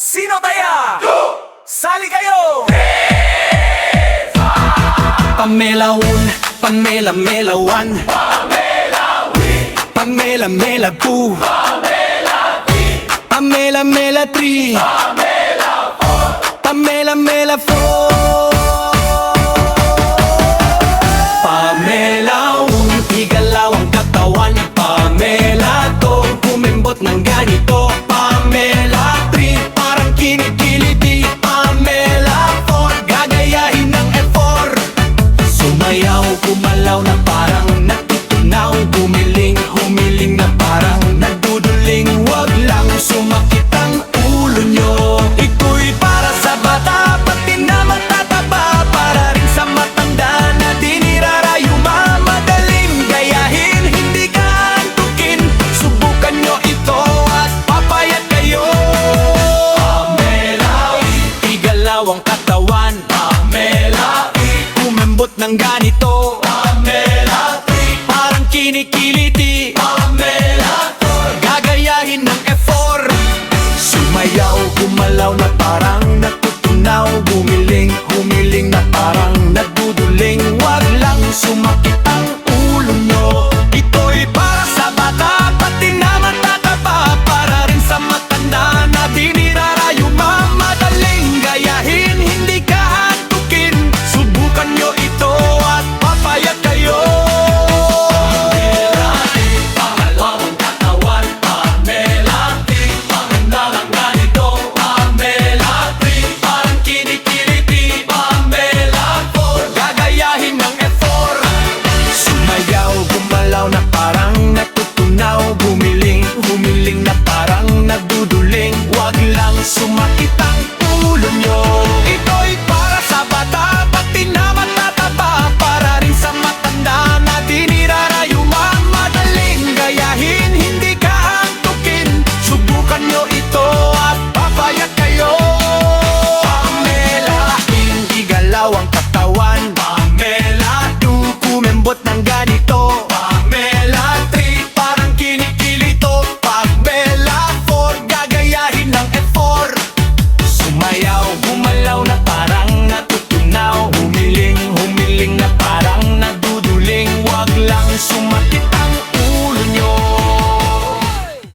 Sino taya? Sali kayo! Pamelaun, Pamela Melawan, Pamela Mela Boo, Pamela Mela 3, Pamela Mela 4. Pamelaun, igalaw ang katawan. Pamela to, kumembot ng ganito. Pamela 3, parang kinikiliti. Pamela 4, gagayahin ng F4. Sumayaw, gumalaw na parang natutunaw. Humiling, humiling na parang nagduduling. Wag lang sumakit ang ulo nyo. Ito'y para sa bata, pati na matataba. Para rin sa matanda na di nirarayo. Madaling gayahin, hindi ka antukin. Subukan nyo ito at papayat kayo. Pamela, igalaw ang katawan. Pamela, kumembot ng ganito. Pamela 3, parang kinikiliti. Pamela 4, gagayahin ng F4. Sumayaw, gumalaw na parang natutunaw. Humiling, humiling na parang nagduduling. Wag lang sumakit ang ulo nyo. Ito'y para sa bata, pati na matataba. Para rin sa matanda na di nirarayo. Madaling gayahin, hindi ka antukin. Subukan nyo ito at papayat kayo. Pangalawang katawan. Pamela 3, maganda lang ganito. Pamela 3, parang kinikiliti. Pamela 4, gagayahin ng F4. Sumayaw, gumalaw na parang natutunaw. Humiling, humiling na parang nagduduling. Wag lang sumakit